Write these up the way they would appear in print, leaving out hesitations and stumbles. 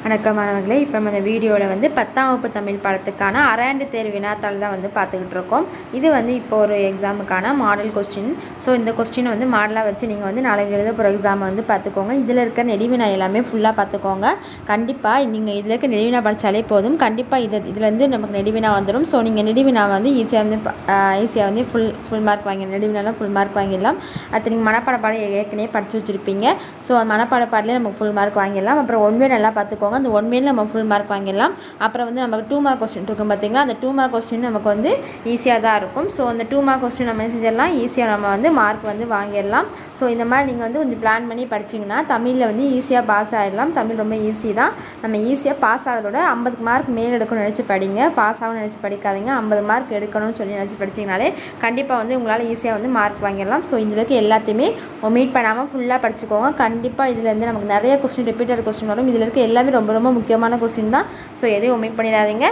வணக்கம் மாணவர்களே. இப்போ நம்ம இந்த வீடியோவில் வந்து 10ஆம் வகுப்பு தமிழ் பாடத்துக்கான அரையாண்டு தேர்வு வினாத்தாள் தான் வந்து பார்த்துக்கிட்டு இருக்கோம். இது வந்து இப்போ ஒரு எக்ஸாமுக்கான மாடல் கொஸ்டின். ஸோ இந்த கொஸ்டின் வந்து மாடலாக வச்சு நீங்கள் வந்து நாளைக்கு எழுத போகிற எக்ஸாமை வந்து பார்த்துக்கோங்க. இதில் இருக்க நெடுவினா எல்லாமே ஃபுல்லாக பார்த்துக்கோங்க. கண்டிப்பாக நீங்கள் இதில் இருக்க நெடுவினா படித்தாலே போதும். கண்டிப்பாக இதில் வந்து நமக்கு நெடுவினா வந்துடும். ஸோ நீங்கள் நெடுவினா வந்து ஈஸியாக வந்து ஃபுல் மார்க் வாங்கி நெடுவினாலாம் ஃபுல் மார்க் வாங்கிடலாம். அடுத்து நீங்கள் மனப்பாட பாடம் ஏற்கனவே படித்து வச்சுருப்பீங்க. ஸோ மனப்பாட பாடலே நமக்கு ஃபுல் மார்க் வாங்கிடலாம். அப்புறம் ஒன்வே நல்லா பார்த்துக்கோங்க. அந்த ஒன்வேல நம்ம ஃபுல் மார்க் வாங்கிடலாம். அப்புறம் வந்து நமக்கு 2 மார்க் கொஸ்டின் இருக்கும் பார்த்தீங்களா, அந்த 2 மார்க் கொஸ்டின் நமக்கு வந்து ஈஸியாக தான் இருக்கும். ஸோ அந்த 2 மார்க் கொஸ்டின் நம்ம செஞ்சிடலாம், ஈஸியாக நம்ம வந்து மார்க் வந்து வாங்கிடலாம். ஸோ இந்த மாதிரி நீங்கள் வந்து கொஞ்சம் பிளான் பண்ணி படிச்சிங்கன்னா தமிழில் வந்து ஈஸியாக பாஸ் ஆகிடலாம். தமிழ் ரொம்ப ஈஸி தான். நம்ம ஈஸியாக பாஸ் ஆகிறதோட 50 மார்க் மேல் எடுக்கணும்னு நினச்சி படிங்க. பாஸ் ஆகணும்னு நினச்சி படிக்காதீங்க. 50 மார்க் எடுக்கணும்னு சொல்லி நினச்சி படிச்சிங்கனாலே கண்டிப்பாக வந்து உங்களால் ஈஸியாக வந்து மார்க் வாங்கிடலாம். ஸோ இதில் இருக்க எல்லாத்தையுமே ஒமிட் பண்ணாமல் ஃபுல்லாக படிச்சுக்கோங்க. கண்டிப்பாக இதில் இருந்து நமக்கு நிறைய கொஸ்டின் ரிப்பீட்டட் கொஸ்டின் வரும். இதில் இருக்க எல்லாமே ரொம்ப ரொம்ப முக்கியமான கொஸ்டின் தான். ஸோ எதையும் ஒமிட் பண்ணிடாதீங்க.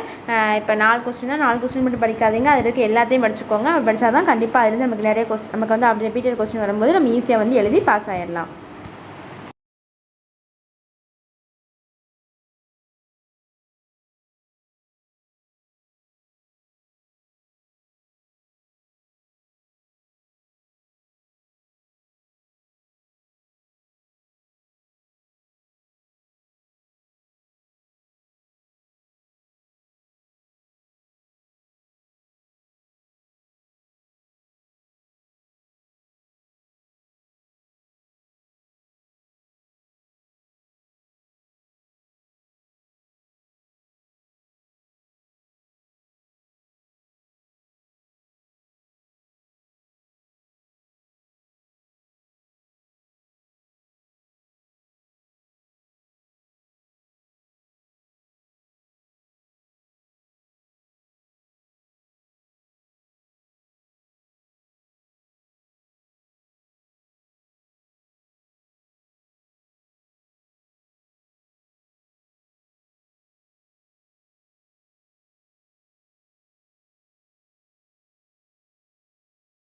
இப்போ 4 கொஸ்டின்னா 4 கொஸ்டின் மட்டும் படிக்காதீங்க. அதில் இருக்க எல்லாத்தையும் படிச்சுக்கோங்க. அப்படி படித்தா தான் கண்டிப்பாக அதுலேருந்து நமக்கு நிறைய நமக்கு வந்து அப்படி ரிப்பீட்டட் கொஸ்டின் வரும்போது நம்ம ஈஸியாக வந்து எழுதி பாஸ் ஆகிடலாம்.